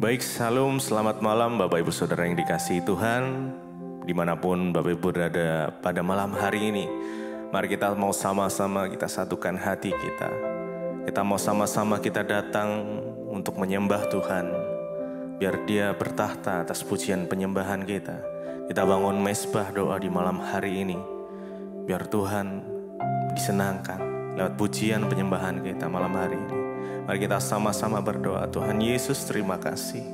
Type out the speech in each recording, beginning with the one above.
Baik, salam, selamat malam Bapak Ibu Saudara yang dikasihi Tuhan. Dimanapun Bapak Ibu berada pada malam hari ini, mari kita mau sama-sama kita satukan hati kita. Kita mau sama-sama kita datang untuk menyembah Tuhan. Biar Dia bertahta atas pujian penyembahan kita. Kita bangun mezbah doa di malam hari ini. Biar Tuhan disenangkan lewat pujian penyembahan kita malam hari ini. Mari kita sama-sama berdoa. Tuhan Yesus, terima kasih.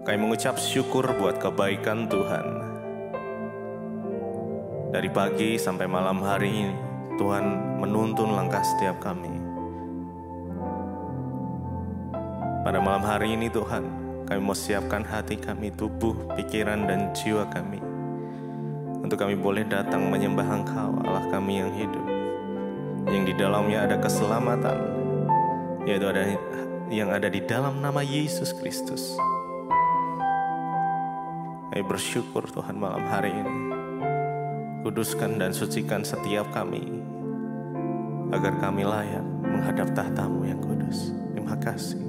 Kami mengucap syukur buat kebaikan Tuhan. Dari pagi sampai malam hari ini, Tuhan menuntun langkah setiap kami. Pada malam hari ini Tuhan, kami mau siapkan hati kami, tubuh, pikiran, dan jiwa kami. Untuk kami boleh datang menyembah Engkau, Allah kami yang hidup. Yang di dalamnya ada keselamatan, yaitu yang ada di dalam nama Yesus Kristus. Kami bersyukur Tuhan malam hari ini. Kuduskan dan sucikan setiap kami, agar kami layak menghadap tahta-Mu yang kudus. Terima kasih.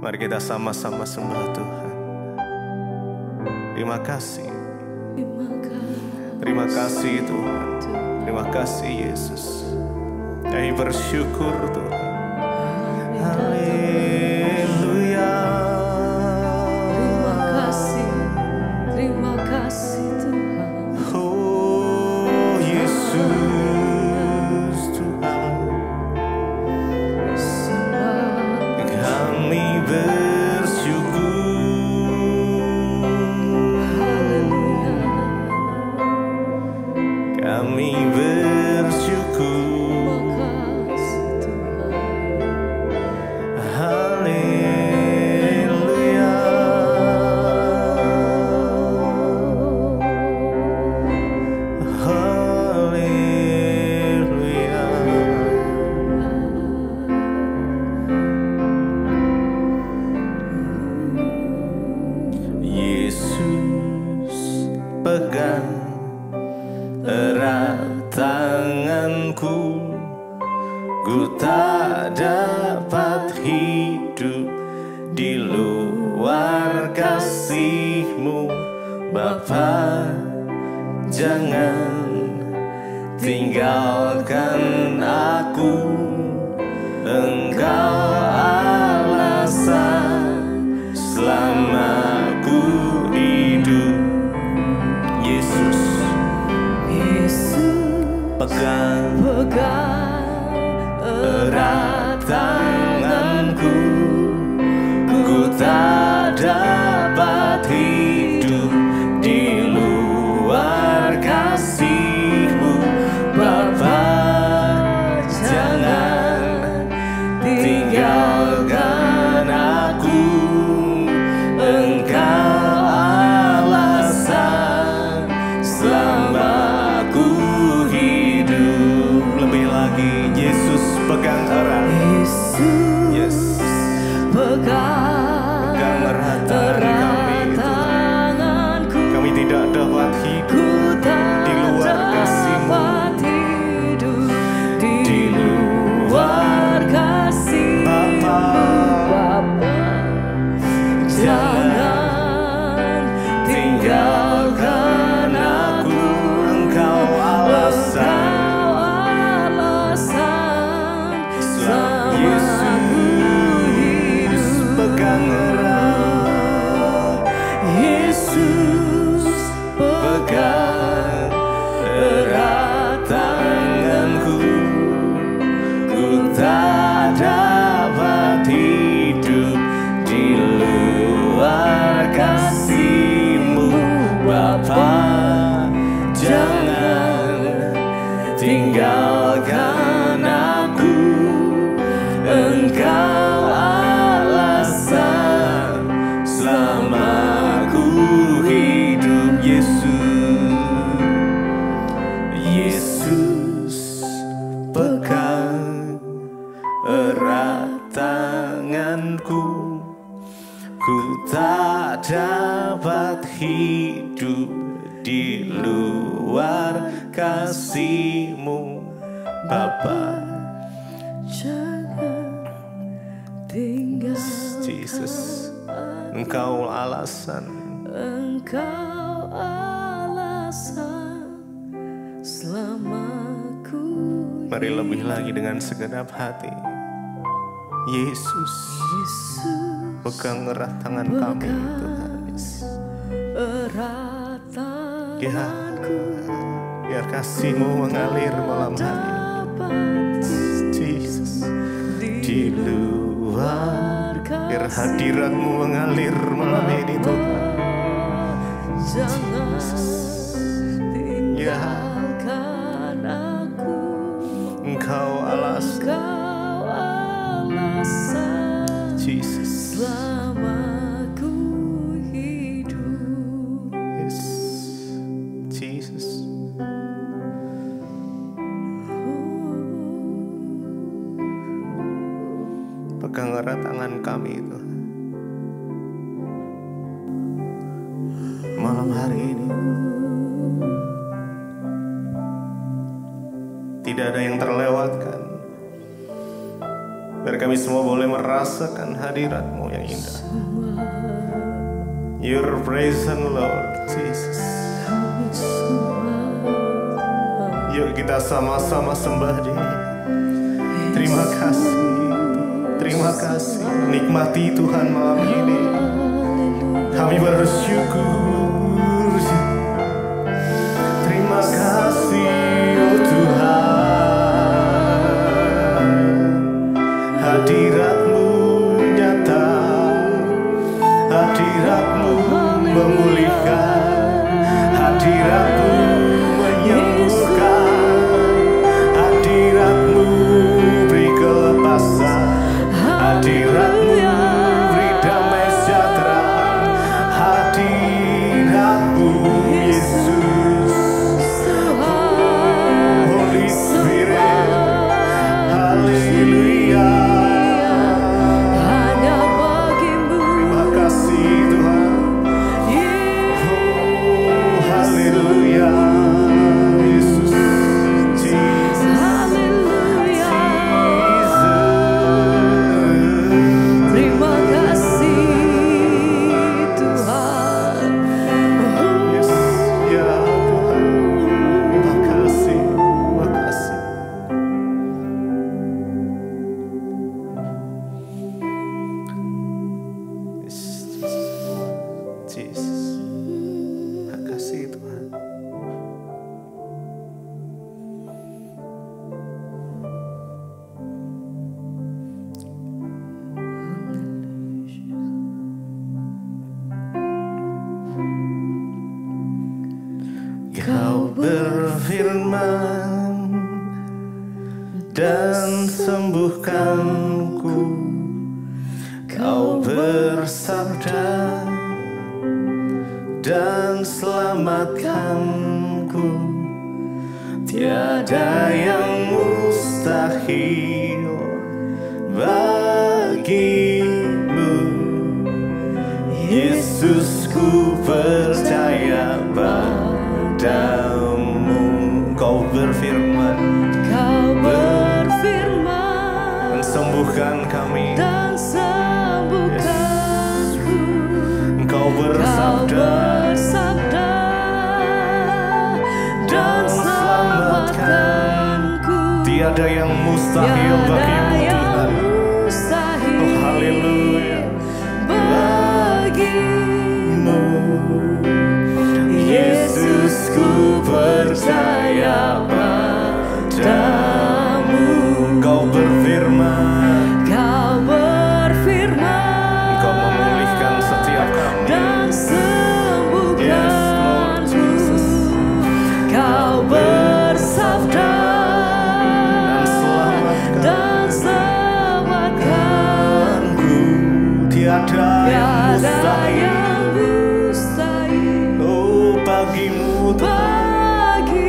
Mari kita sama-sama sembah Tuhan. Terima kasih. Terima kasih Tuhan. Terima kasih Yesus. Kami bersyukur Tuhan. Haleluya. Terima kasih Tuhan. Oh Yesus Tuhan. Kami bersyukur. Haleluya. Kami bersyukur. Ku tak dapat hidup di luar kasih-Mu, Bapa. Jangan tinggalkan aku, Engkau alasan selama ku hidup. Yesus, pegang erat tanganku, ku tak dapat hidup di luar kasih-Mu, Bapa. Jangan tinggalkan aku, Engkau alasan selama ku hidup. Lebih lagi, Yesus pegang erat. Yesus pegang erat tanganku. Kami tidak dapat hidup di luar kasih-Mu. Di luar kasih-Mu, Bapa. Jangan tinggalkan aku, Engkau alasan. Yesus pegang erat tanganku, ku tak dapat hidup di luar kasih-Mu, Bapa. Jangan tinggalkan aku, Engkau alasan selama ku hidup. Yesus pegang erat tanganku, ku tak dapat hidup di luar kasih-Mu, Bapa. Jangan tinggalkan Jesus. Engkau alasan. Engkau alasan selamaku. Mari lebih lagi dengan segenap hati. Yesus, pegang erat tangan kami Tuhan. Erat tanganku, biar kasih-Mu mengalir malam hari ini. Jesus, di luar biar hadirat-Mu mengalir malam ini Tuhan. Jangan tinggalkan aku. Engkau alasan, Jesus. Selamaku hidup. Yes, Jesus. Pegang erat tangan kami itu malam hari ini. Tidak ada yang terlewatkan. Biar kami semua boleh merasakan hadirat-Mu yang indah. Your presence, Lord Jesus. Yuk kita sama-sama sembah Dia. Terima kasih. Terima kasih. Nikmati Tuhan malam ini. Kami bersyukur. Terima kasih oh Tuhan. Hadirat-Mu nyata. Hadirat-Mu memulihkan. Hadirat-Mu menyembuhkan. Hadirat-Mu beri kelepasan. Hadirat-Mu beri damai sejahtera. Hadirat-Mu Yesus. Holy Spirit. Haleluya. Hanya bagimu. Terima kasih Tuhan. Haleluya. Yesus. Jesus. Haleluya. Jesus. Terima kasih Tuhan. Yes, ya Tuhan. Terima kasih. Terima kasih. Yes, Jesus. Terima kasih Tuhan. Kau berfirman dan sembuhkanku. Kau bersabda dan selamatkanku. Tiada yang mustahil bagimu. Yesus, ku percaya padamu. Kau berfirman Kau berfirman dan sembuhkan kami. dan sembuhkanku. Kau Kau bersabda bersabda dan selamatkanku. tiada yang mustahil Tiada bagimu yang Tuhan. mustahil Oh haleluya. bagimu. Yesus, ku percaya padamu. Kau berfirman, Kau berfirman Kau memulihkan setiap kami. dan Yes, Lord sembuhkanku. Jesus. Kau bersabda dan selamatkanku. Tiada yang Tiada yang mustahil. mustahil Oh bagimu bagimu.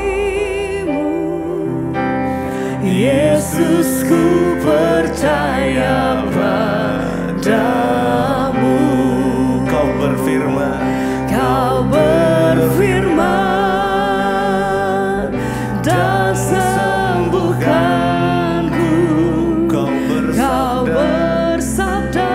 Yesus, ku percaya padamu. Kau berfirman, Kau berfirman dan sembuhkanku. Kau Kau bersabda bersabda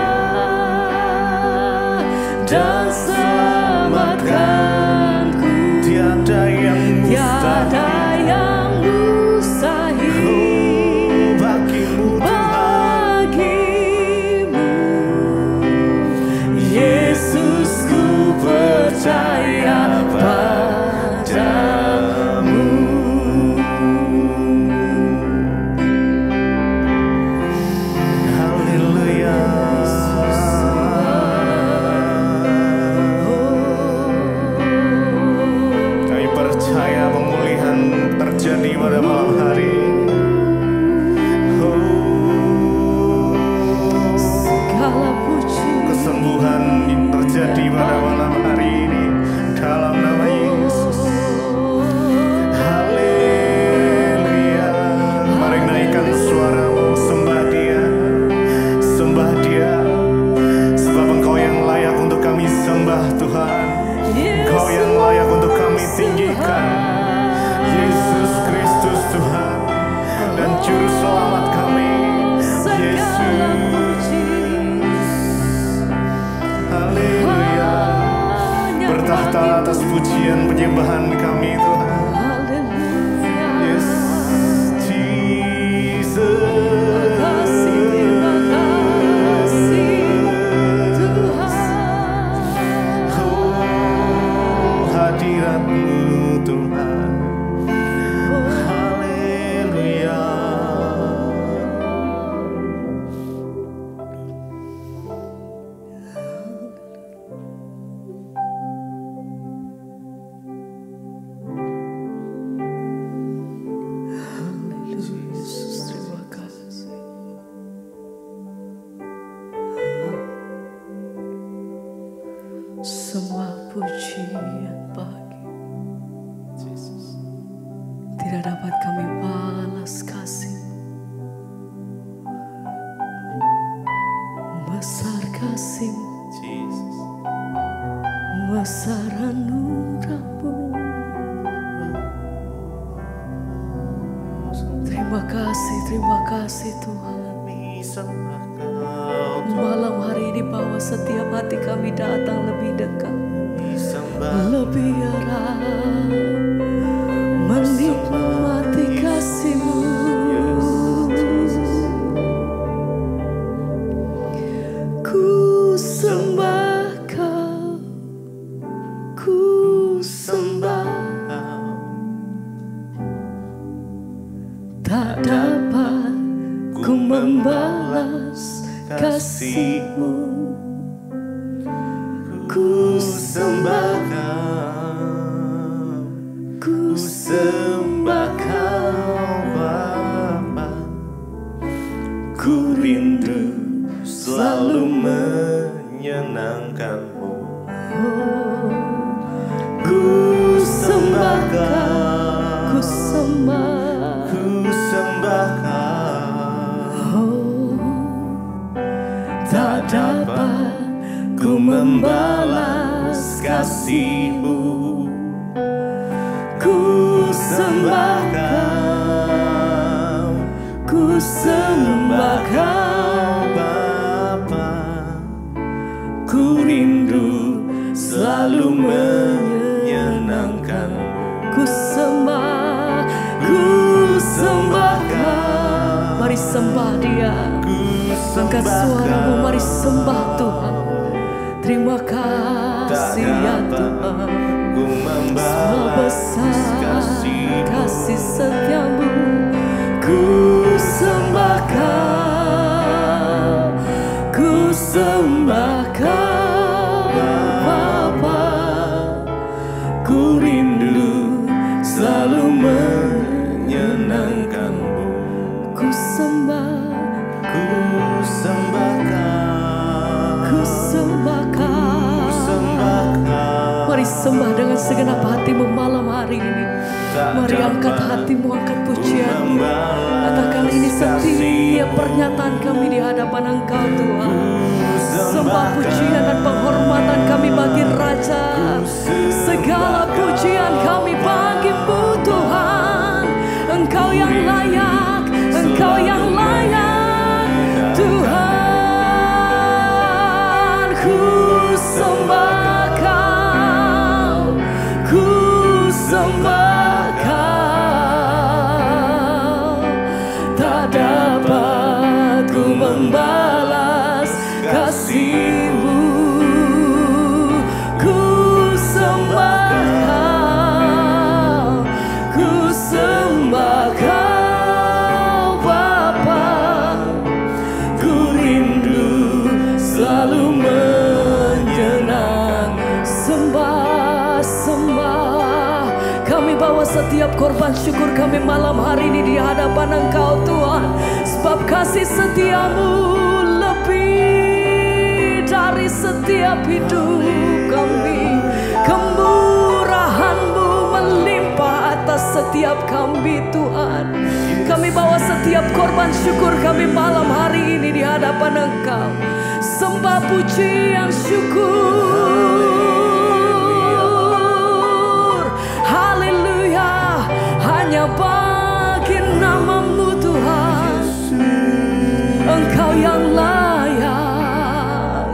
penyembahan kami Tuhan. Haleluya. Yes, Jesus. Terima kasih Tuhan. Oh, hadirat-Mu Tuhan. Haleluya. Yesus, terima kasih. Semua pujian bagi tidak dapat kami balas kasih. Besar kasih, Jesus. besar anugerah-Mu. Terima kasih Tuhan. Kami sembah Kau, Malam hari ini bawa setiap hati kami datang lebih dekat, kami sembah lebih erat, menikmati kasih-Mu. Ku sembah Kau, ku sembah, tak dapat ku membalas kasih-Mu. Ku sembah Kau, ku sembah Kau Bapa. ku rindu Selalu menyenangkan-Mu. ku sembah Kau, ku sembah. ku sembah Kau. Tak dapat ku membalas kasih-Mu. ku sembah Kau, ku sembah Kau. Bapa. Ku rindu Selalu menyenangkan-Mu. ku sembah Kau. Mari sembah Dia. Angkat suaramu, mari sembah Tuhan. Terima kasih ya Tuhan. Ku Semua besar kasih setiamu. Ku sembah Kau, ku sembah Kau Bapa. Ku rindu selalu menyenangkan-Mu. ku sembah Ku sembah Kau, ku sembah Kau. Mari sembah dengan segenap hatimu malam hari ini. Mari angkat hatimu, angkat pujianmu. Katakan ini setiap pernyataan kami di hadapan Engkau Tuhan. Sembah pujian dan penghormatan kami bagi Raja. Segala pujian kami bagi-Mu Tuhan. Engkau yang layak, Engkau yang layak Tuhan. Ku sembah Kau, ku sembah Kau. Tak dapat ku membalas kasih-Mu. Ku sembah Kau, ku sembah Kau Bapa. Ku rindu selalu menyenang. Sembah kami bawa setiap korban syukur kami malam hari ini di hadapan Engkau Tuhan. Sebab kasih setiamu lebih dari setiap hidup kami. Kemurahan-Mu melimpah atas setiap kami Tuhan. Kami bawa setiap korban syukur kami malam hari ini di hadapan Engkau. Sembah pujian syukur. Haleluya. Hanya bagi nama-Mu Tuhan. Engkau yang layak.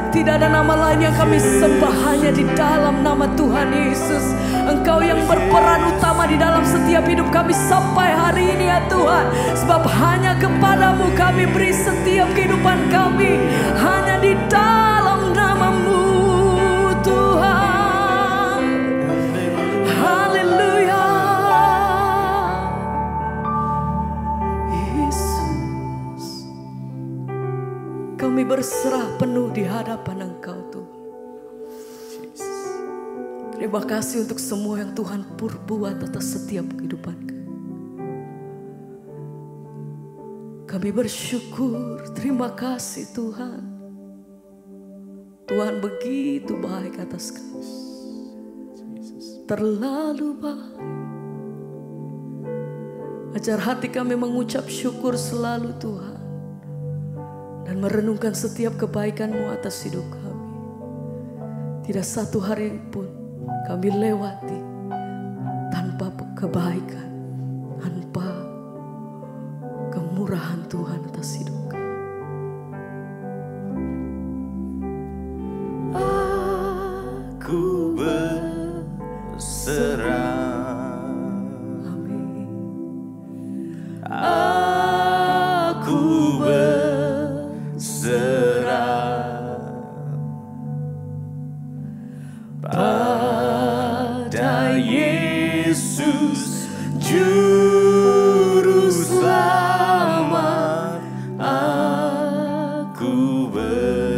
Tidak ada nama lain yang kami sembah, hanya di dalam nama Tuhan Yesus. Engkau yang berperan utama di dalam setiap hidup kami sampai hari ini ya Tuhan. Sebab hanya kepadamu kami beri setiap kehidupan kami, hanya di dalam nama-Mu Tuhan. Haleluya. Yesus, kami berserah penuh di hadapan Engkau Tuhan. Terima kasih untuk semua yang Tuhan perbuat atas setiap kehidupan kami. Kami bersyukur, terima kasih Tuhan. Tuhan begitu baik atas kami. Terlalu baik. Ajar hati kami mengucap syukur selalu Tuhan. Dan merenungkan setiap kebaikan-Mu atas hidup kami. Tidak satu hari pun kami lewati tanpa kebaikan, tanpa kemurahan Tuhan atas hidup kami. Aku berserah. Amin. Aku berserah pada Yesus Juru Selamat. Aku berserah.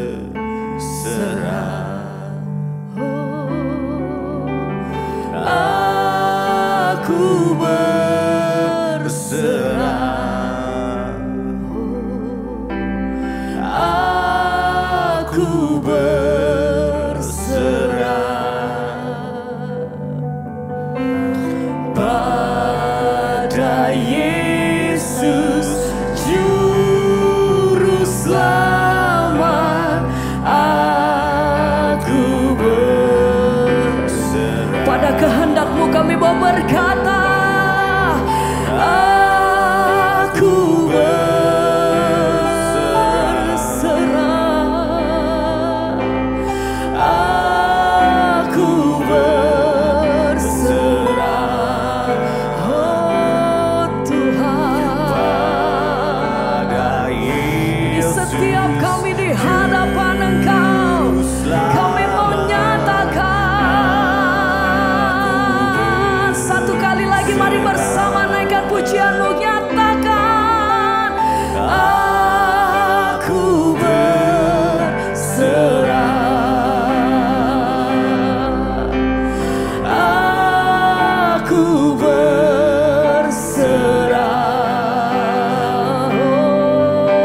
Aku berserah. Aku berserah pada Yesus Juru Selamat. Aku berserah. Pada kehendak-Mu kami mau berkata, aku berserah. Aku berserah. Oh Tuhan, Pada di Yesus setiap kami di hadapan Engkau, kami mau nyatakan satu kali lagi, mari bersama naikkan pujian-Mu, nyatakan aku berserah. Aku berserah.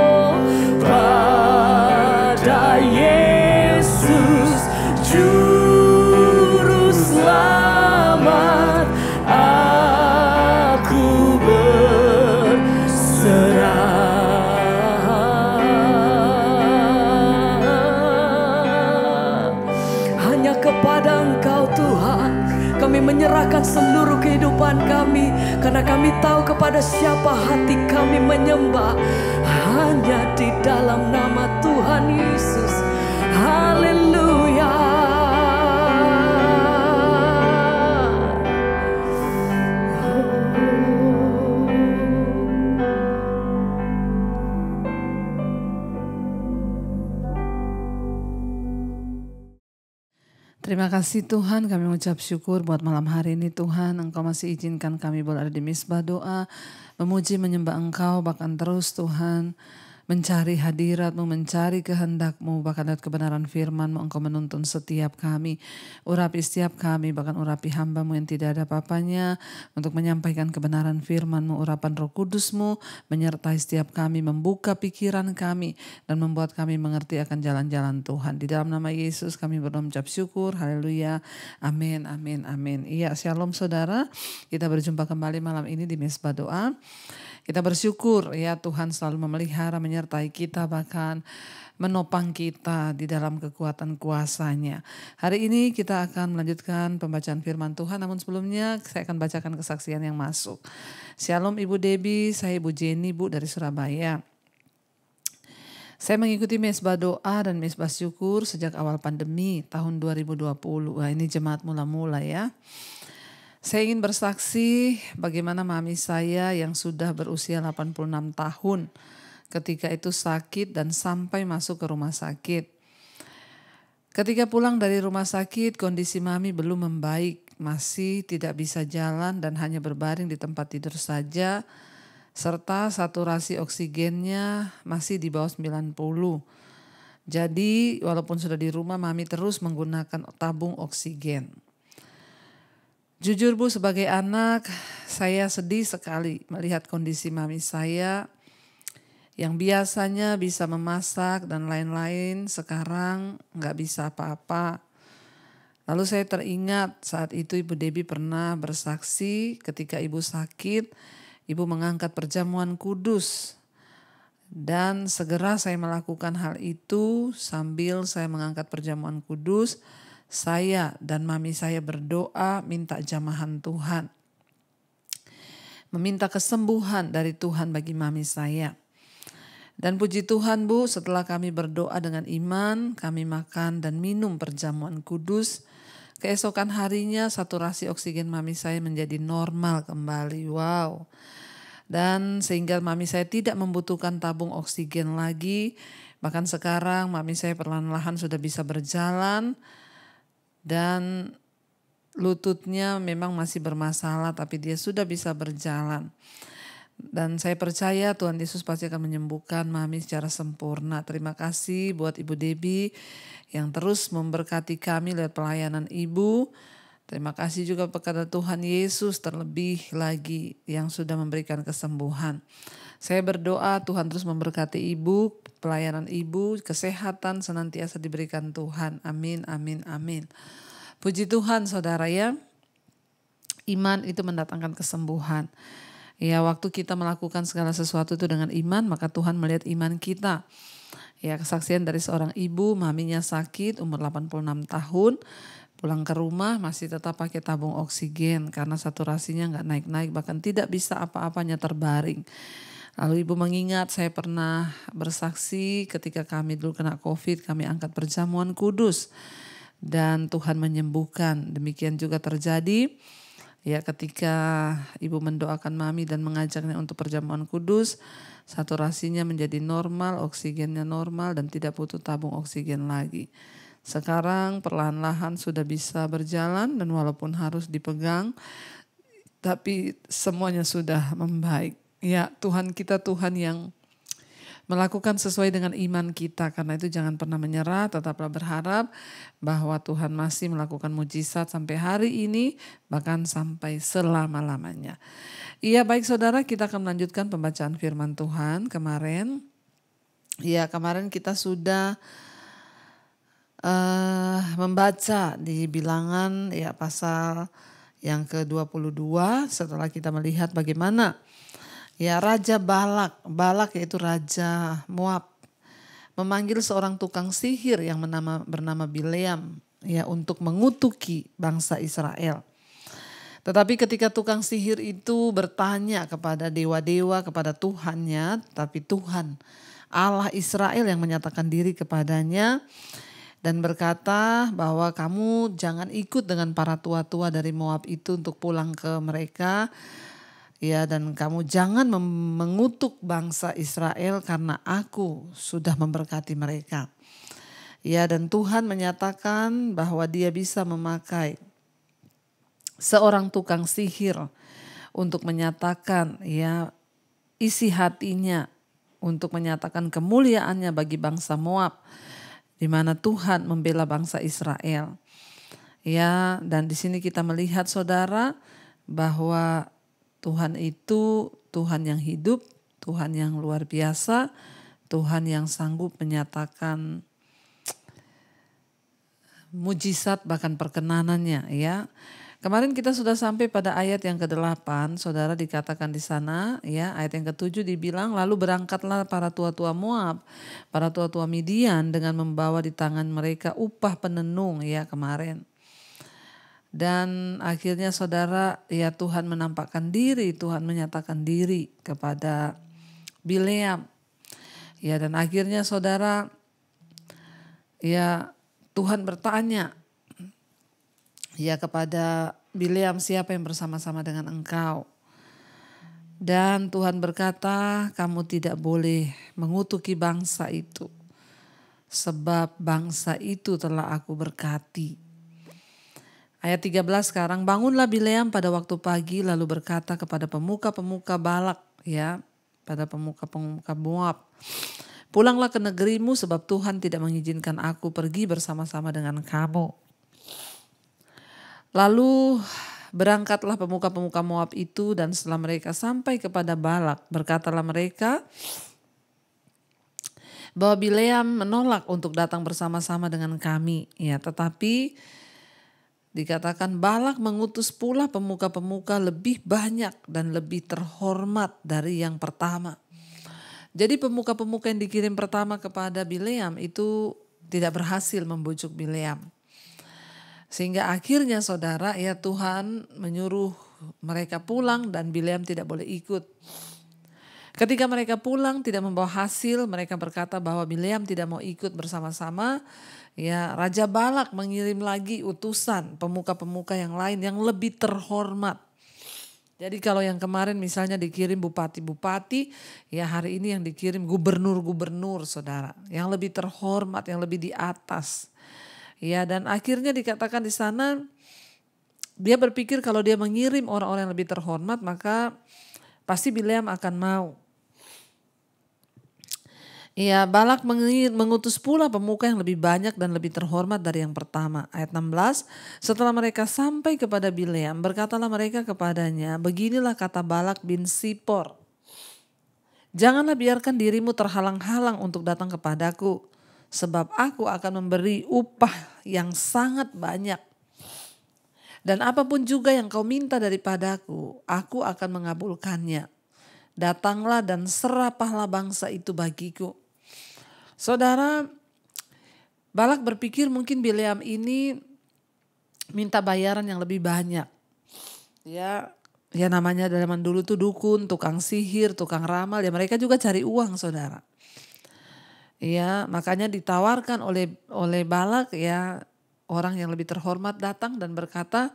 Oh, pada Yesus Juru Selamat. Aku berserah. Hanya kepada Engkau Tuhan kami menyerahkan seluruh kehidupan kami, karena kami tahu kepada siapa hati kami menyembah, hanya di dalam nama Tuhan Yesus. Haleluya. Terima kasih Tuhan, kami mengucap syukur buat malam hari ini Tuhan. Engkau masih izinkan kami boleh ada di misbah doa, memuji menyembah Engkau, bahkan terus Tuhan mencari hadirat-Mu, mencari kehendak-Mu, bahkan lewat kebenaran firman-Mu Engkau menuntun setiap kami, urapi setiap kami, bahkan urapi hamba-Mu yang tidak ada apa-apanya untuk menyampaikan kebenaran firman-Mu, urapan Roh Kudus-Mu menyertai setiap kami, membuka pikiran kami dan membuat kami mengerti akan jalan-jalan Tuhan. Di dalam nama Yesus kami berdoa mengucap syukur, haleluya, amin, amin, amin. Iya, shalom saudara, kita berjumpa kembali malam ini di Mesbah Doa. Kita bersyukur ya Tuhan selalu memelihara, menyertai kita, bahkan menopang kita di dalam kekuatan kuasa-Nya. Hari ini kita akan melanjutkan pembacaan firman Tuhan, namun sebelumnya saya akan bacakan kesaksian yang masuk. Shalom Ibu Debbie, saya Ibu Jenny Bu dari Surabaya. Saya mengikuti mesbah doa dan mesbah syukur sejak awal pandemi tahun 2020. Wah, ini jemaat mula-mula ya. Saya ingin bersaksi bagaimana mami saya yang sudah berusia 86 tahun ketika itu sakit dan sampai masuk ke rumah sakit. Ketika pulang dari rumah sakit, kondisi mami belum membaik, masih tidak bisa jalan dan hanya berbaring di tempat tidur saja, serta saturasi oksigennya masih di bawah 90. Jadi walaupun sudah di rumah, mami terus menggunakan tabung oksigen. Jujur Bu, sebagai anak saya sedih sekali melihat kondisi mami saya yang biasanya bisa memasak dan lain-lain, sekarang nggak bisa apa-apa. Lalu saya teringat saat itu Ibu Debbie pernah bersaksi ketika Ibu sakit, Ibu mengangkat perjamuan kudus. Dan segera saya melakukan hal itu sambil saya mengangkat perjamuan kudus. Saya dan mami saya berdoa minta jamahan Tuhan. Meminta kesembuhan dari Tuhan bagi mami saya. Dan puji Tuhan Bu, setelah kami berdoa dengan iman, kami makan dan minum perjamuan kudus. Keesokan harinya saturasi oksigen mami saya menjadi normal kembali. Wow. Dan sehingga mami saya tidak membutuhkan tabung oksigen lagi. Bahkan sekarang mami saya perlahan-lahan sudah bisa berjalan. Dan lututnya memang masih bermasalah tapi dia sudah bisa berjalan. Dan saya percaya Tuhan Yesus pasti akan menyembuhkan mami secara sempurna. Terima kasih buat Ibu Debbie yang terus memberkati kami lewat pelayanan Ibu. Terima kasih juga kepada Tuhan Yesus terlebih lagi yang sudah memberikan kesembuhan. Saya berdoa Tuhan terus memberkati Ibu, pelayanan Ibu, kesehatan senantiasa diberikan Tuhan. Amin, amin, amin. Puji Tuhan saudara ya, iman itu mendatangkan kesembuhan. Ya, waktu kita melakukan segala sesuatu itu dengan iman, maka Tuhan melihat iman kita. Ya, kesaksian dari seorang ibu, maminya sakit, umur 86 tahun, pulang ke rumah masih tetap pakai tabung oksigen karena saturasinya nggak naik-naik, bahkan tidak bisa apa-apanya terbaring. Lalu ibu mengingat saya pernah bersaksi ketika kami dulu kena COVID, kami angkat perjamuan kudus dan Tuhan menyembuhkan. Demikian juga terjadi. Ya, ketika ibu mendoakan mami dan mengajaknya untuk perjamuan kudus, saturasinya menjadi normal, oksigennya normal dan tidak butuh tabung oksigen lagi. Sekarang perlahan-lahan sudah bisa berjalan dan walaupun harus dipegang, tapi semuanya sudah membaik. Ya, Tuhan kita Tuhan yang melakukan sesuai dengan iman kita. Karena itu jangan pernah menyerah, tetaplah berharap bahwa Tuhan masih melakukan mujizat sampai hari ini, bahkan sampai selama-lamanya. Iya, baik saudara, kita akan melanjutkan pembacaan firman Tuhan kemarin. Ya, kemarin kita sudah membaca di Bilangan ya pasal yang ke-22 setelah kita melihat bagaimana ya Raja Balak yaitu Raja Moab memanggil seorang tukang sihir yang bernama Bileam ya untuk mengutuki bangsa Israel. Tetapi ketika tukang sihir itu bertanya kepada dewa-dewa, kepada Tuhannya, tapi Tuhan Allah Israel yang menyatakan diri kepadanya dan berkata bahwa kamu jangan ikut dengan para tua-tua dari Moab itu untuk pulang ke mereka. Ya, dan kamu jangan mengutuk bangsa Israel karena aku sudah memberkati mereka. Ya, dan Tuhan menyatakan bahwa dia bisa memakai seorang tukang sihir untuk menyatakan ya isi hatinya, untuk menyatakan kemuliaannya bagi bangsa Moab, di mana Tuhan membela bangsa Israel. Ya, dan di sini kita melihat saudara bahwa Tuhan itu Tuhan yang hidup, Tuhan yang luar biasa, Tuhan yang sanggup menyatakan mujizat bahkan perkenanannya ya. Kemarin kita sudah sampai pada ayat yang ke-8, saudara, dikatakan di sana ya, ayat yang ke-7 dibilang lalu berangkatlah para tua-tua Moab, para tua-tua Midian dengan membawa di tangan mereka upah penenung ya kemarin. Dan akhirnya saudara ya Tuhan menampakkan diri, Tuhan menyatakan diri kepada Bileam. Ya, dan akhirnya saudara, ya Tuhan bertanya ya kepada Bileam, siapa yang bersama-sama dengan engkau? Dan Tuhan berkata, kamu tidak boleh mengutuki bangsa itu, sebab bangsa itu telah aku berkati. Ayat 13 sekarang, bangunlah Bileam pada waktu pagi lalu berkata kepada pemuka-pemuka Balak, ya, pada pemuka-pemuka Moab, pulanglah ke negerimu sebab Tuhan tidak mengizinkan aku pergi bersama-sama dengan kamu. Lalu berangkatlah pemuka-pemuka Moab itu, dan setelah mereka sampai kepada Balak, berkatalah mereka bahwa Bileam menolak untuk datang bersama-sama dengan kami. Ya, tetapi dikatakan Balak mengutus pula pemuka-pemuka lebih banyak dan lebih terhormat dari yang pertama. Jadi pemuka-pemuka yang dikirim pertama kepada Bileam itu tidak berhasil membujuk Bileam. Sehingga akhirnya saudara, ya Tuhan menyuruh mereka pulang dan Bileam tidak boleh ikut. Ketika mereka pulang tidak membawa hasil, mereka berkata bahwa Bileam tidak mau ikut bersama-sama. Ya, Raja Balak mengirim lagi utusan pemuka-pemuka yang lain yang lebih terhormat. Jadi kalau yang kemarin misalnya dikirim bupati-bupati, ya hari ini yang dikirim gubernur-gubernur saudara. Yang lebih terhormat, yang lebih di atas. Ya, dan akhirnya dikatakan di sana dia berpikir kalau dia mengirim orang-orang yang lebih terhormat maka pasti Bileam akan mau. Ya, Balak mengutus pula pemuka yang lebih banyak dan lebih terhormat dari yang pertama. Ayat 16, setelah mereka sampai kepada Bileam, berkatalah mereka kepadanya, beginilah kata Balak bin Sipor, janganlah biarkan dirimu terhalang-halang untuk datang kepadaku, sebab aku akan memberi upah yang sangat banyak. Dan apapun juga yang kau minta daripadaku, aku akan mengabulkannya. Datanglah dan serapahlah bangsa itu bagiku. Saudara, Balak berpikir mungkin Bileam ini minta bayaran yang lebih banyak. Ya namanya zaman dulu tuh dukun, tukang sihir, tukang ramal, ya mereka juga cari uang saudara. Ya, makanya ditawarkan oleh Balak, ya orang yang lebih terhormat datang dan berkata,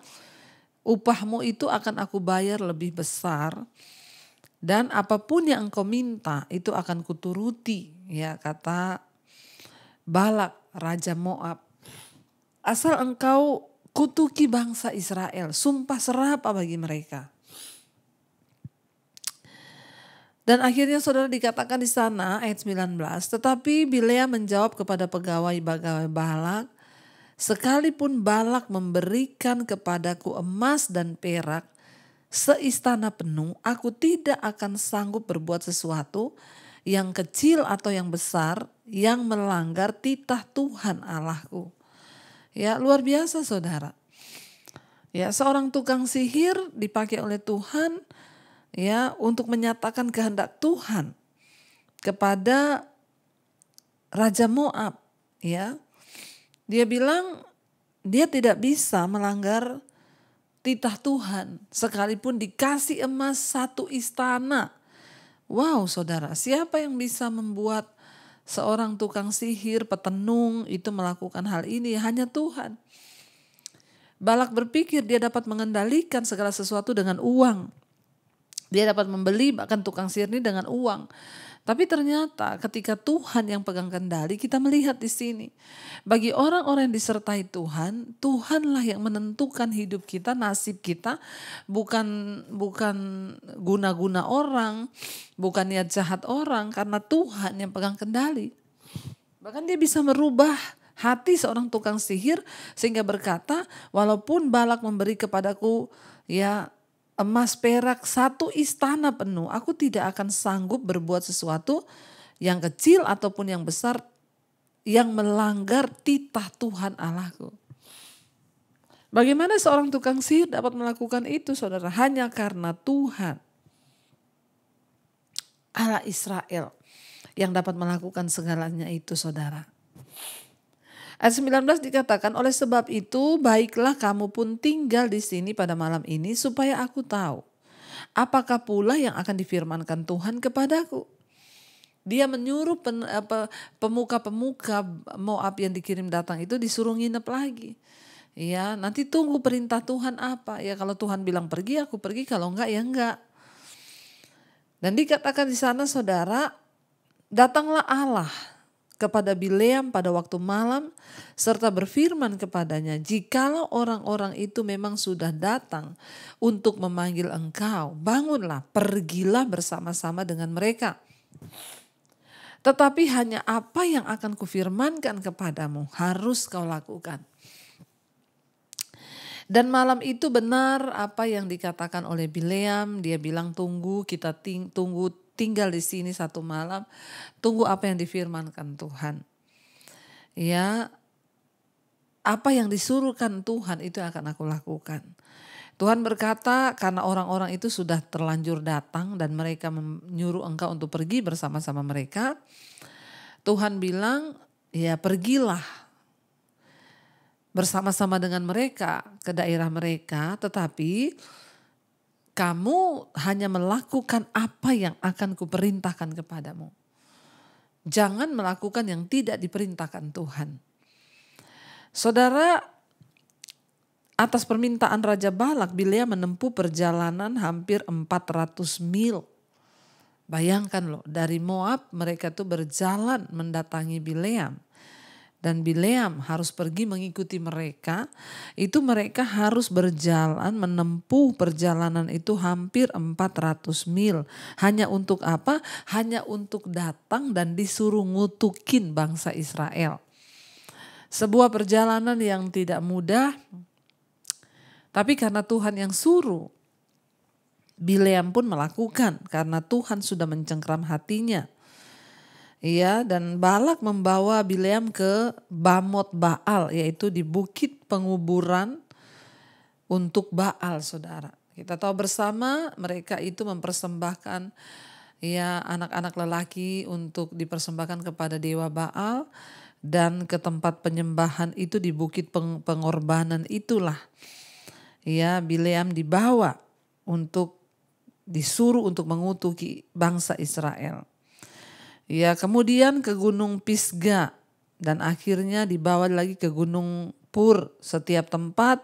upahmu itu akan aku bayar lebih besar dan apapun yang engkau minta itu akan kuturuti, ya kata Balak Raja Moab. Asal engkau kutuki bangsa Israel, sumpah serapah bagi mereka. Dan akhirnya saudara dikatakan di sana ayat 19, tetapi Bileam menjawab kepada pegawai-pegawai Balak, sekalipun Balak memberikan kepadaku emas dan perak seistana penuh, aku tidak akan sanggup berbuat sesuatu yang kecil atau yang besar yang melanggar titah Tuhan Allahku. Ya, luar biasa saudara. Ya, seorang tukang sihir dipakai oleh Tuhan ya untuk menyatakan kehendak Tuhan kepada Raja Moab, ya. Dia bilang dia tidak bisa melanggar titah Tuhan sekalipun dikasih emas satu istana. Wow, saudara, siapa yang bisa membuat seorang tukang sihir, petenung itu melakukan hal ini? Hanya Tuhan. Balak berpikir dia dapat mengendalikan segala sesuatu dengan uang. Dia dapat membeli bahkan tukang sihir ini dengan uang. Tapi ternyata ketika Tuhan yang pegang kendali, kita melihat di sini. Bagi orang-orang yang disertai Tuhan, Tuhanlah yang menentukan hidup kita, nasib kita. Bukan guna-guna orang, bukan niat jahat orang, karena Tuhan yang pegang kendali. Bahkan dia bisa merubah hati seorang tukang sihir sehingga berkata, walaupun Balak memberi kepadaku ya emas perak satu istana penuh, aku tidak akan sanggup berbuat sesuatu yang kecil ataupun yang besar yang melanggar titah Tuhan Allahku. Bagaimana seorang tukang sihir dapat melakukan itu saudara? Hanya karena Tuhan Allah Israel yang dapat melakukan segalanya itu saudara. Ayat 19 dikatakan, oleh sebab itu baiklah kamu pun tinggal di sini pada malam ini supaya aku tahu apakah pula yang akan difirmankan Tuhan kepadaku. Dia menyuruh pemuka-pemuka Moab yang dikirim datang itu disuruh nginep lagi. Ya, nanti tunggu perintah Tuhan apa. Ya kalau Tuhan bilang pergi, aku pergi, kalau enggak ya enggak. Dan dikatakan di sana saudara, datanglah Allah kepada Bileam pada waktu malam serta berfirman kepadanya, jikalau orang-orang itu memang sudah datang untuk memanggil engkau, bangunlah, pergilah bersama-sama dengan mereka. Tetapi hanya apa yang akan kufirmankan kepadamu harus kau lakukan. Dan malam itu benar apa yang dikatakan oleh Bileam. Dia bilang tunggu, kita tinggal di sini satu malam. Tunggu apa yang difirmankan Tuhan. Ya, apa yang disuruhkan Tuhan itu akan aku lakukan. Tuhan berkata karena orang-orang itu sudah terlanjur datang dan mereka menyuruh engkau untuk pergi bersama-sama mereka. Tuhan bilang ya pergilah bersama-sama dengan mereka ke daerah mereka, tetapi kamu hanya melakukan apa yang akan kuperintahkan kepadamu. Jangan melakukan yang tidak diperintahkan Tuhan. Saudara, atas permintaan Raja Balak, Bileam menempuh perjalanan hampir 400 mil. Bayangkan loh, dari Moab mereka tuh berjalan mendatangi Bileam. Dan Bileam harus pergi mengikuti mereka, itu mereka harus berjalan menempuh perjalanan itu hampir 400 mil. Hanya untuk apa? Hanya untuk datang dan disuruh ngutukin bangsa Israel. Sebuah perjalanan yang tidak mudah, tapi karena Tuhan yang suruh, Bileam pun melakukan karena Tuhan sudah mencengkram hatinya. Iya, dan Balak membawa Bileam ke Bamot Baal, yaitu di bukit penguburan untuk Baal, saudara. Kita tahu bersama mereka itu mempersembahkan ya anak-anak lelaki untuk dipersembahkan kepada dewa Baal, dan ke tempat penyembahan itu di bukit pengorbanan itulah. Ya, Bileam dibawa untuk disuruh untuk mengutuki bangsa Israel. Ya, kemudian ke Gunung Pisga dan akhirnya dibawa lagi ke Gunung Pur. Setiap tempat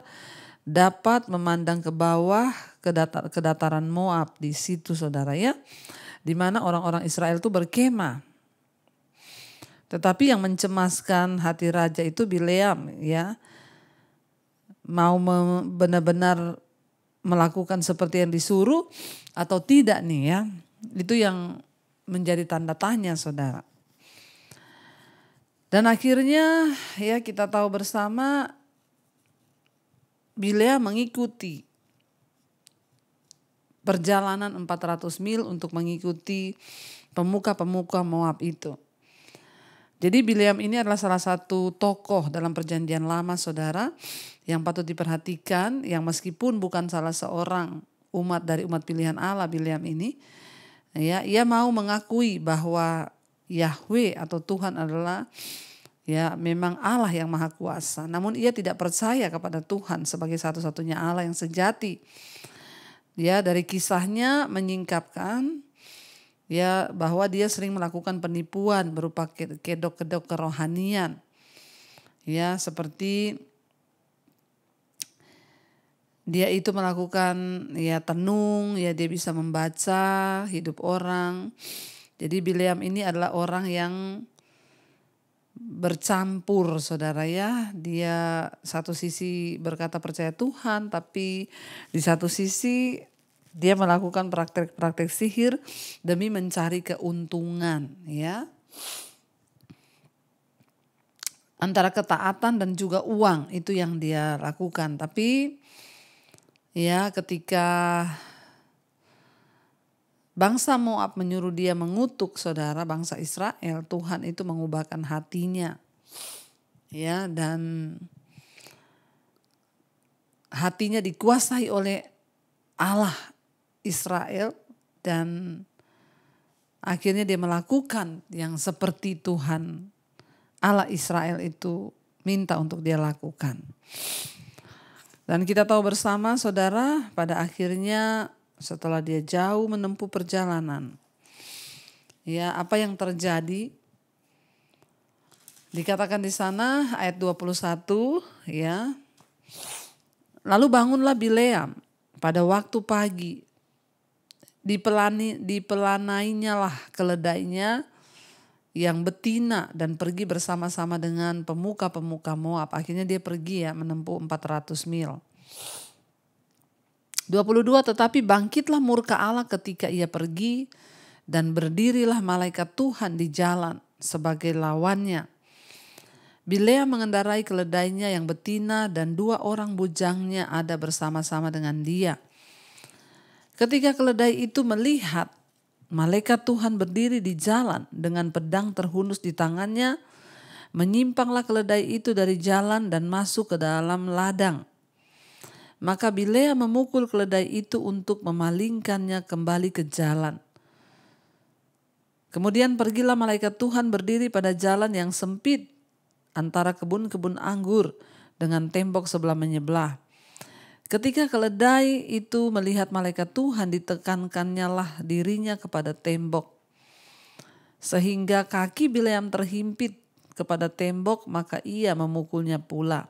dapat memandang ke bawah ke dataran Moab di situ, saudara ya, di mana orang-orang Israel itu berkemah. Tetapi yang mencemaskan hati raja itu Bileam, ya, mau benar-benar melakukan seperti yang disuruh atau tidak nih ya, itu yang menjadi tanda tanya, saudara. Dan akhirnya ya kita tahu bersama Bileam mengikuti perjalanan 400 mil untuk mengikuti pemuka-pemuka Moab itu. Jadi Bileam ini adalah salah satu tokoh dalam perjanjian lama, saudara, yang patut diperhatikan, yang meskipun bukan salah seorang umat dari umat pilihan Allah, Bileam ini, ya, ia mau mengakui bahwa Yahweh atau Tuhan adalah ya memang Allah yang maha kuasa. Namun ia tidak percaya kepada Tuhan sebagai satu-satunya Allah yang sejati. Ya, dari kisahnya menyingkapkan ya bahwa dia sering melakukan penipuan berupa kedok-kedok kerohanian. Ya, seperti dia itu melakukan ya tenung, ya dia bisa membaca hidup orang. Jadi Bileam ini adalah orang yang bercampur, saudara ya. Dia satu sisi berkata percaya Tuhan, tapi di satu sisi dia melakukan praktek-praktek sihir demi mencari keuntungan, ya. Antara ketaatan dan juga uang itu yang dia lakukan. Tapi ya ketika bangsa Moab menyuruh dia mengutuk, saudara, bangsa Israel, Tuhan itu mengubahkan hatinya. Ya, dan hatinya dikuasai oleh Allah Israel, dan akhirnya dia melakukan yang seperti Tuhan Allah Israel itu minta untuk dia lakukan. Dan kita tahu bersama, saudara, pada akhirnya setelah dia jauh menempuh perjalanan, Ya, apa yang terjadi? Dikatakan di sana ayat 21 ya. Lalu bangunlah Bileam pada waktu pagi. Dipelanainya lah keledainya yang betina dan pergi bersama-sama dengan pemuka-pemuka Moab. Akhirnya dia pergi ya menempuh 400 mil. 22, tetapi bangkitlah murka Allah ketika ia pergi dan berdirilah malaikat Tuhan di jalan sebagai lawannya. Bileam mengendarai keledainya yang betina dan 2 orang bujangnya ada bersama-sama dengan dia. Ketika keledai itu melihat malaikat Tuhan berdiri di jalan dengan pedang terhunus di tangannya, menyimpanglah keledai itu dari jalan dan masuk ke dalam ladang. Maka Bileam memukul keledai itu untuk memalingkannya kembali ke jalan. Kemudian pergilah malaikat Tuhan berdiri pada jalan yang sempit antara kebun-kebun anggur dengan tembok sebelah menyebelah. Ketika keledai itu melihat malaikat Tuhan, ditekankannya lah dirinya kepada tembok. Sehingga kaki Bileam terhimpit kepada tembok, maka ia memukulnya pula.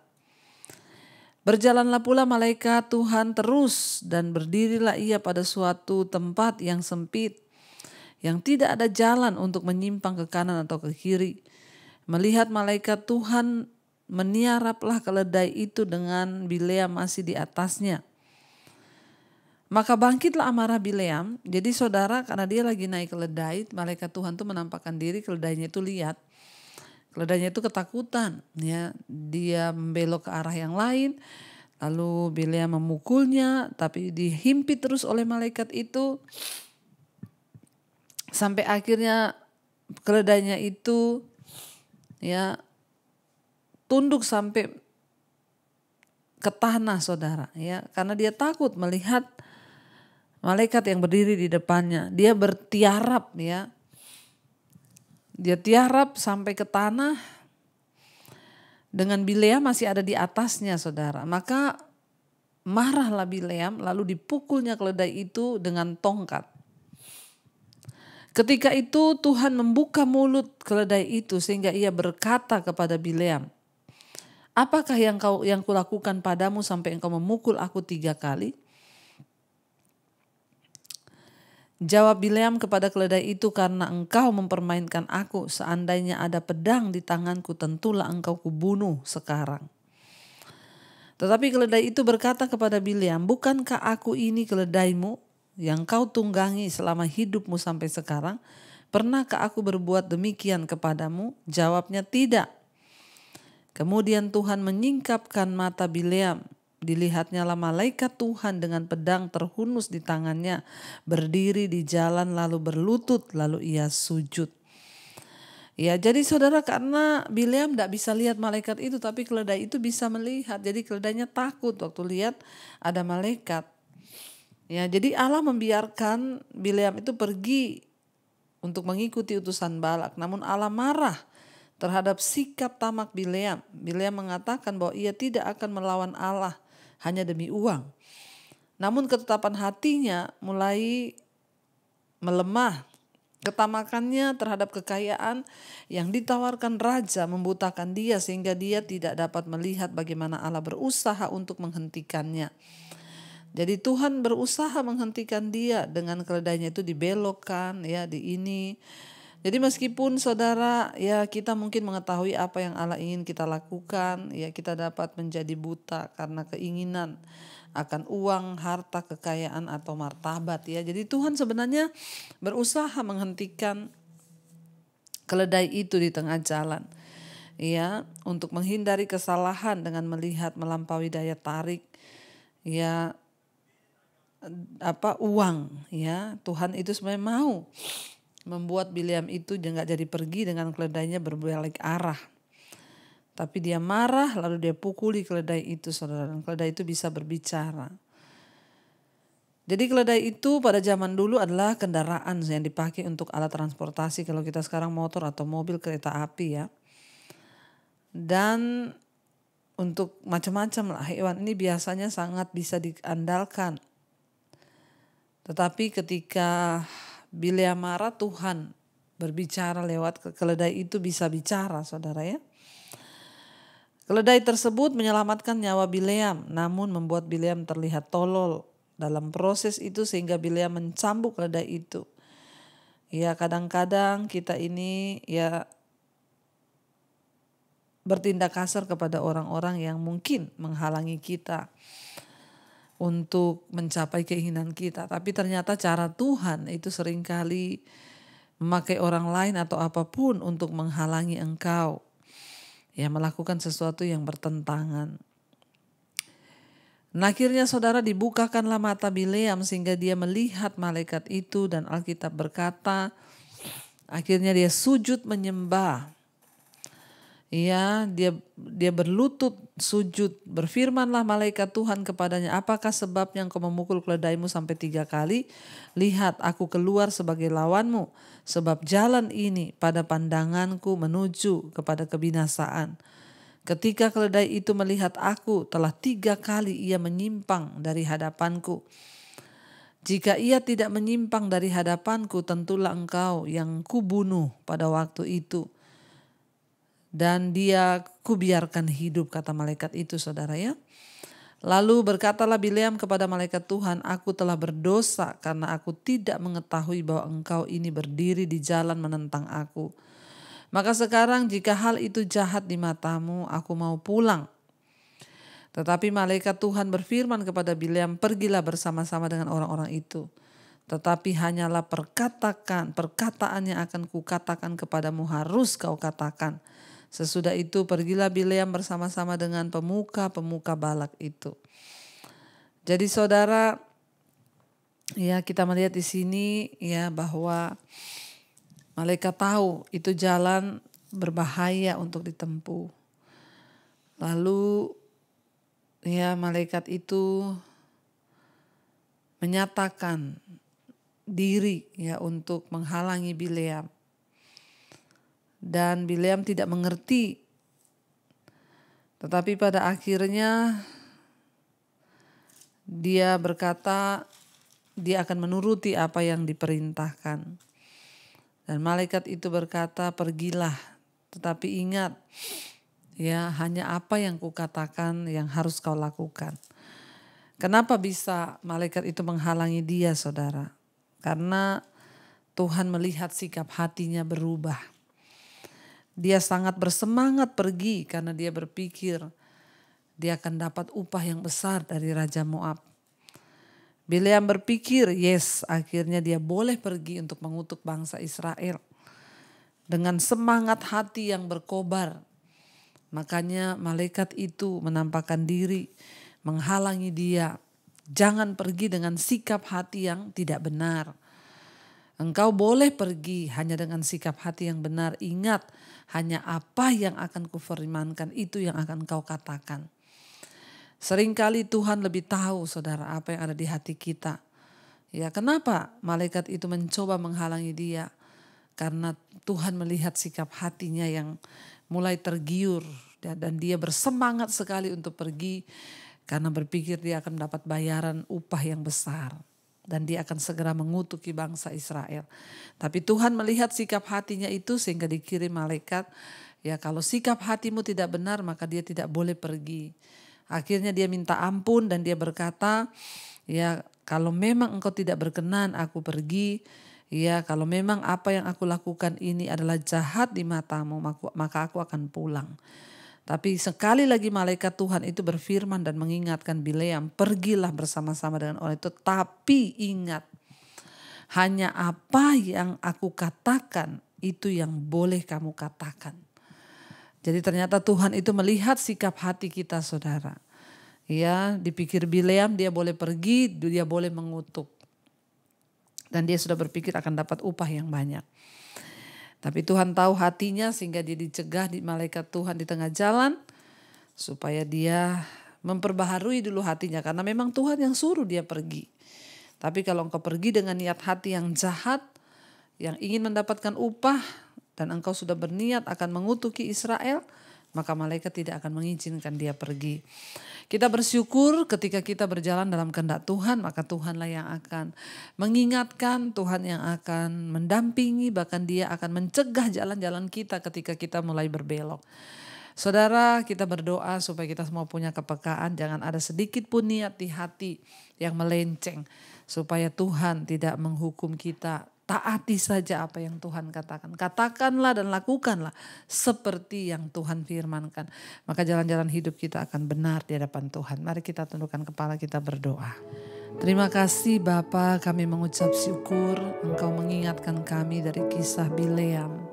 Berjalanlah pula malaikat Tuhan terus dan berdirilah ia pada suatu tempat yang sempit, yang tidak ada jalan untuk menyimpang ke kanan atau ke kiri. Melihat malaikat Tuhan, meniaraplah keledai itu dengan Bileam masih di atasnya. Maka bangkitlah amarah Bileam. Jadi saudara, karena dia lagi naik keledai, malaikat Tuhan tuh menampakkan diri, keledainya itu lihat. Keledainya itu ketakutan, ya. Dia membelok ke arah yang lain. Lalu Bileam memukulnya, tapi dihimpit terus oleh malaikat itu. Sampai akhirnya keledainya itu ya tunduk sampai ke tanah saudara, ya, karena dia takut melihat malaikat yang berdiri di depannya. Dia bertiarap, ya, dia tiarap sampai ke tanah dengan Bileam masih ada di atasnya saudara. Maka marahlah Bileam, lalu dipukulnya keledai itu dengan tongkat. Ketika itu Tuhan membuka mulut keledai itu sehingga ia berkata kepada Bileam, apakah yang kulakukan padamu sampai engkau memukul aku 3 kali? Jawab Bileam kepada keledai itu, karena engkau mempermainkan aku. Seandainya ada pedang di tanganku, tentulah engkau kubunuh sekarang. Tetapi keledai itu berkata kepada Bileam, bukankah aku ini keledaimu yang kau tunggangi selama hidupmu sampai sekarang? Pernahkah aku berbuat demikian kepadamu? Jawabnya, tidak. Kemudian Tuhan menyingkapkan mata Bileam. Dilihatnya lah malaikat Tuhan dengan pedang terhunus di tangannya, berdiri di jalan lalu berlutut, lalu ia sujud. Ya, jadi saudara, karena Bileam tidak bisa lihat malaikat itu, tapi keledai itu bisa melihat. Jadi keledainya takut waktu lihat ada malaikat. Ya, jadi Allah membiarkan Bileam itu pergi untuk mengikuti utusan Balak. Namun Allah marah terhadap sikap tamak Bileam. Bileam mengatakan bahwa ia tidak akan melawan Allah hanya demi uang. Namun ketetapan hatinya mulai melemah. Ketamakannya terhadap kekayaan yang ditawarkan raja membutakan dia sehingga dia tidak dapat melihat bagaimana Allah berusaha untuk menghentikannya. Jadi Tuhan berusaha menghentikan dia dengan keledainya itu dibelokkan, ya, di ini. Jadi meskipun saudara, ya, kita mungkin mengetahui apa yang Allah ingin kita lakukan, ya, kita dapat menjadi buta karena keinginan akan uang, harta, kekayaan atau martabat, ya. Jadi Tuhan sebenarnya berusaha menghentikan keledai itu di tengah jalan, ya, untuk menghindari kesalahan dengan melihat melampaui daya tarik, ya, uang, ya. Tuhan itu sebenarnya mau membuat Bileam itu nggak jadi pergi dengan keledainya berbalik arah, tapi dia marah lalu dia pukuli keledai itu saudara, dan keledai itu bisa berbicara. Jadi keledai itu pada zaman dulu adalah kendaraan yang dipakai untuk alat transportasi, kalau kita sekarang motor atau mobil, kereta api, ya. Dan untuk macam-macam lah hewan ini biasanya sangat bisa diandalkan. Tetapi ketika Bileam marah, Tuhan berbicara lewat keledai itu bisa bicara, saudara ya. Keledai tersebut menyelamatkan nyawa Bileam, namun membuat Bileam terlihat tolol dalam proses itu sehingga Bileam mencambuk keledai itu. Ya, kadang-kadang kita ini ya bertindak kasar kepada orang-orang yang mungkin menghalangi kita untuk mencapai keinginan kita. Tapi ternyata cara Tuhan itu seringkali memakai orang lain atau apapun untuk menghalangi engkau ya melakukan sesuatu yang bertentangan. Nah, akhirnya saudara dibukakanlah mata Bileam sehingga dia melihat malaikat itu, dan Alkitab berkata akhirnya dia sujud menyembah. Ya, dia berlutut sujud. Berfirmanlah malaikat Tuhan kepadanya, apakah sebabnya engkau memukul keledaimu sampai 3 kali? Lihat, aku keluar sebagai lawanmu, sebab jalan ini pada pandanganku menuju kepada kebinasaan. Ketika keledai itu melihat aku, telah 3 kali ia menyimpang dari hadapanku. Jika ia tidak menyimpang dari hadapanku, tentulah engkau yang kubunuh pada waktu itu. Dan dia kubiarkan hidup, kata malaikat itu, saudara ya. Lalu berkatalah Bileam kepada malaikat Tuhan, aku telah berdosa karena aku tidak mengetahui bahwa engkau ini berdiri di jalan menentang aku. Maka sekarang jika hal itu jahat di matamu, aku mau pulang. Tetapi malaikat Tuhan berfirman kepada Bileam, pergilah bersama-sama dengan orang-orang itu. Tetapi hanyalah perkataan yang akan kukatakan kepadamu harus kau katakan. Sesudah itu pergilah Bileam bersama-sama dengan pemuka-pemuka Balak itu. Jadi saudara, ya kita melihat di sini ya bahwa malaikat tahu itu jalan berbahaya untuk ditempuh. Lalu ya malaikat itu menyatakan diri ya untuk menghalangi Bileam. Dan Bileam tidak mengerti. Tetapi pada akhirnya dia berkata dia akan menuruti apa yang diperintahkan. Dan malaikat itu berkata, pergilah. Tetapi ingat, ya hanya apa yang kukatakan yang harus kau lakukan. Kenapa bisa malaikat itu menghalangi dia, saudara? Karena Tuhan melihat sikap hatinya berubah. Dia sangat bersemangat pergi karena dia berpikir dia akan dapat upah yang besar dari Raja Moab. Bileam berpikir, yes, akhirnya dia boleh pergi untuk mengutuk bangsa Israel. Dengan semangat hati yang berkobar. Makanya malaikat itu menampakkan diri, menghalangi dia. Jangan pergi dengan sikap hati yang tidak benar. Engkau boleh pergi hanya dengan sikap hati yang benar. Ingat, hanya apa yang akan kufirmankan itu yang akan kau katakan. Seringkali Tuhan lebih tahu, saudara, apa yang ada di hati kita. Ya, kenapa malaikat itu mencoba menghalangi dia? Karena Tuhan melihat sikap hatinya yang mulai tergiur. Dan dia bersemangat sekali untuk pergi. Karena berpikir dia akan mendapat bayaran upah yang besar. Dan dia akan segera mengutuki bangsa Israel. Tapi Tuhan melihat sikap hatinya itu sehingga dikirim malaikat. Ya, kalau sikap hatimu tidak benar maka dia tidak boleh pergi. Akhirnya dia minta ampun dan dia berkata, ya kalau memang engkau tidak berkenan aku pergi. Ya kalau memang apa yang aku lakukan ini adalah jahat di matamu maka aku akan pulang. Tapi sekali lagi malaikat Tuhan itu berfirman dan mengingatkan Bileam, pergilah bersama-sama dengan orang itu. Tapi ingat, hanya apa yang aku katakan itu yang boleh kamu katakan. Jadi ternyata Tuhan itu melihat sikap hati kita, saudara. Ya, dipikir Bileam dia boleh pergi, dia boleh mengutuk. Dan dia sudah berpikir akan dapat upah yang banyak. Tapi Tuhan tahu hatinya sehingga dia dicegah di malaikat Tuhan di tengah jalan. Supaya dia memperbaharui dulu hatinya. Karena memang Tuhan yang suruh dia pergi. Tapi kalau engkau pergi dengan niat hati yang jahat. Yang ingin mendapatkan upah. Dan engkau sudah berniat akan mengutuki Israel. maka malaikat tidak akan mengizinkan dia pergi. Kita bersyukur ketika kita berjalan dalam kehendak Tuhan, maka Tuhanlah yang akan mengingatkan, Tuhan yang akan mendampingi, bahkan Dia akan mencegah jalan-jalan kita ketika kita mulai berbelok. Saudara, kita berdoa supaya kita semua punya kepekaan, jangan ada sedikit pun niat di hati yang melenceng, supaya Tuhan tidak menghukum kita. Taati saja apa yang Tuhan katakan. Katakanlah dan lakukanlah seperti yang Tuhan firmankan. Maka jalan-jalan hidup kita akan benar di hadapan Tuhan. Mari kita tundukkan kepala, kita berdoa. Terima kasih Bapa, kami mengucap syukur Engkau mengingatkan kami dari kisah Bileam.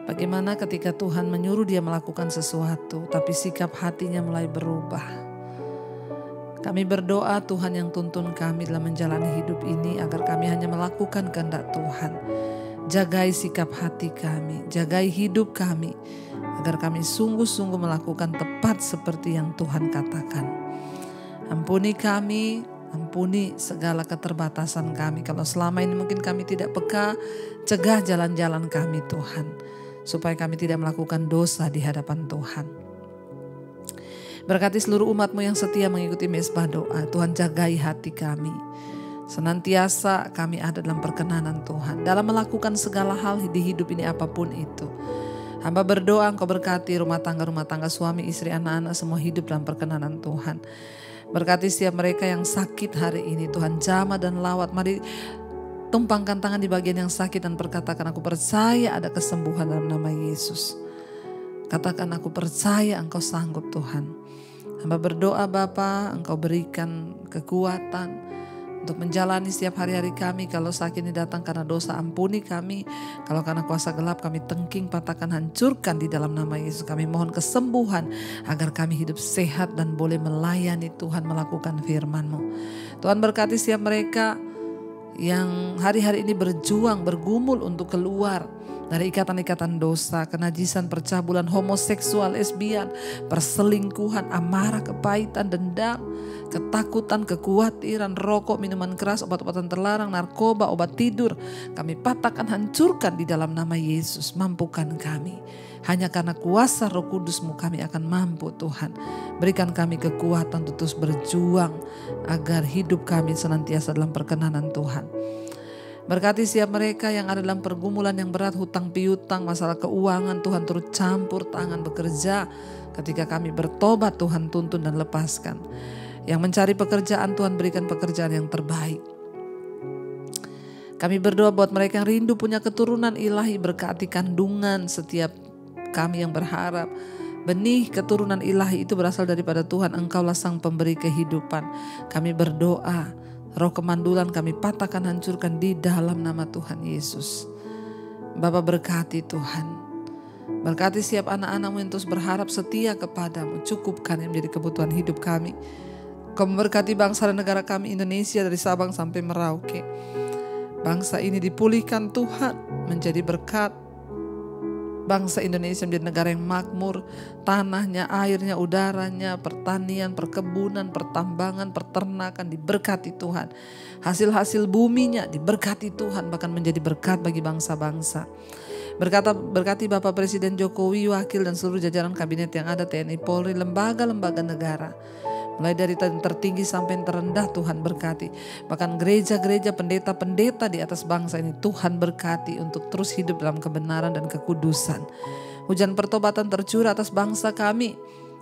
Bagaimana ketika Tuhan menyuruh dia melakukan sesuatu, tapi sikap hatinya mulai berubah. Kami berdoa Tuhan yang tuntun kami dalam menjalani hidup ini agar kami hanya melakukan kehendak Tuhan. Jagai sikap hati kami, jagai hidup kami agar kami sungguh-sungguh melakukan tepat seperti yang Tuhan katakan. Ampuni kami, ampuni segala keterbatasan kami. Kalau selama ini mungkin kami tidak peka, cegah jalan-jalan kami Tuhan, supaya kami tidak melakukan dosa di hadapan Tuhan. Berkati seluruh umat-Mu yang setia mengikuti mesbah doa. Tuhan jagai hati kami. Senantiasa kami ada dalam perkenanan Tuhan. Dalam melakukan segala hal di hidup ini apapun itu. Hamba berdoa Engkau berkati rumah tangga, suami, istri, anak-anak semua hidup dalam perkenanan Tuhan. Berkati setiap mereka yang sakit hari ini Tuhan. Jamah dan lawat. Mari tumpangkan tangan di bagian yang sakit dan perkatakan, aku percaya ada kesembuhan dalam nama Yesus. Katakan, aku percaya Engkau sanggup Tuhan. Hamba berdoa Bapa, Engkau berikan kekuatan untuk menjalani setiap hari-hari kami. Kalau sakit ini datang karena dosa, ampuni kami. Kalau karena kuasa gelap, kami tengking, patahkan, hancurkan di dalam nama Yesus. Kami mohon kesembuhan agar kami hidup sehat dan boleh melayani Tuhan, melakukan firman-Mu. Tuhan berkati setiap mereka yang hari-hari ini berjuang, bergumul untuk keluar dari ikatan-ikatan dosa, kenajisan, percabulan, homoseksual, lesbian, perselingkuhan, amarah, kepahitan, dendam, ketakutan, kekhawatiran, rokok, minuman keras, obat-obatan terlarang, narkoba, obat tidur. Kami patahkan, hancurkan di dalam nama Yesus. Mampukan kami. Hanya karena kuasa Roh Kudus-Mu kami akan mampu Tuhan. Berikan kami kekuatan untuk terus berjuang agar hidup kami senantiasa dalam perkenanan Tuhan. Berkati setiap mereka yang ada dalam pergumulan yang berat, hutang piutang, masalah keuangan, Tuhan turut campur tangan bekerja. Ketika kami bertobat, Tuhan tuntun dan lepaskan. Yang mencari pekerjaan, Tuhan berikan pekerjaan yang terbaik. Kami berdoa buat mereka yang rindu punya keturunan ilahi, berkati kandungan setiap kami yang berharap. Benih keturunan ilahi itu berasal daripada Tuhan, Engkaulah sang pemberi kehidupan. Kami berdoa, roh kemandulan kami patahkan, hancurkan di dalam nama Tuhan Yesus. Bapa berkati Tuhan. Berkati setiap anak-anak-Mu yang terus berharap setia kepada-Mu. Cukupkan yang menjadi kebutuhan hidup kami. Kau memberkati bangsa dan negara kami Indonesia dari Sabang sampai Merauke. Bangsa ini dipulihkan Tuhan menjadi berkat. Bangsa Indonesia menjadi negara yang makmur, tanahnya, airnya, udaranya, pertanian, perkebunan, pertambangan, peternakan diberkati Tuhan. Hasil-hasil buminya diberkati Tuhan, bahkan menjadi berkat bagi bangsa-bangsa. Berkati Bapak Presiden Jokowi, wakil dan seluruh jajaran kabinet yang ada, TNI, Polri, lembaga-lembaga negara. Mulai dari tertinggi sampai yang terendah Tuhan berkati. Bahkan gereja-gereja, pendeta-pendeta di atas bangsa ini Tuhan berkati untuk terus hidup dalam kebenaran dan kekudusan. Hujan pertobatan tercurah atas bangsa kami.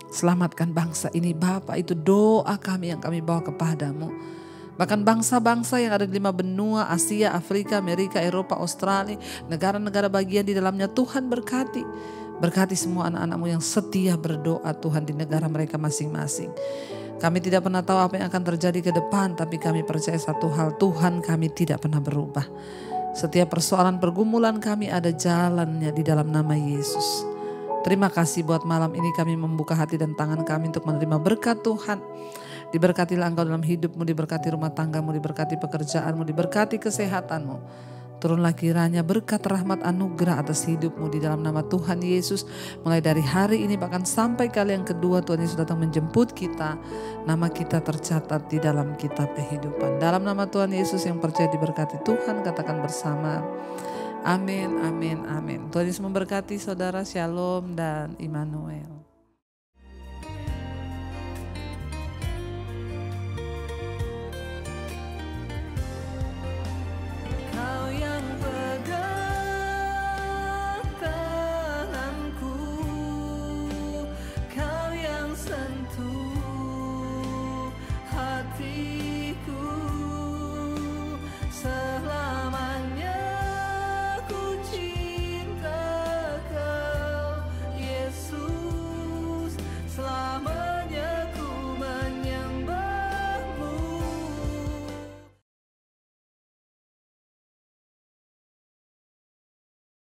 Selamatkan bangsa ini Bapa, itu doa kami yang kami bawa kepada-Mu. Bahkan bangsa-bangsa yang ada di 5 benua, Asia, Afrika, Amerika, Eropa, Australia, negara-negara bagian di dalamnya Tuhan berkati. Berkati semua anak-anak-Mu yang setia berdoa Tuhan di negara mereka masing-masing. Kami tidak pernah tahu apa yang akan terjadi ke depan, tapi kami percaya satu hal, Tuhan kami tidak pernah berubah. Setiap persoalan pergumulan kami ada jalannya di dalam nama Yesus. Terima kasih buat malam ini kami membuka hati dan tangan kami untuk menerima berkat Tuhan. Diberkatilah Engkau dalam hidup-Mu, diberkati rumah tangga-Mu, diberkati pekerjaan-Mu, diberkati kesehatan-Mu. Turunlah kiranya berkat rahmat anugerah atas hidup-Mu di dalam nama Tuhan Yesus. Mulai dari hari ini bahkan sampai kali yang kedua Tuhan Yesus datang menjemput kita. Nama kita tercatat di dalam kitab kehidupan. Dalam nama Tuhan Yesus yang percaya diberkati Tuhan, katakan bersama. Amin, amin, amin. Tuhan Yesus memberkati saudara. Shalom dan Immanuel. Kau yang pegang tanganku, Kau yang sentuh hati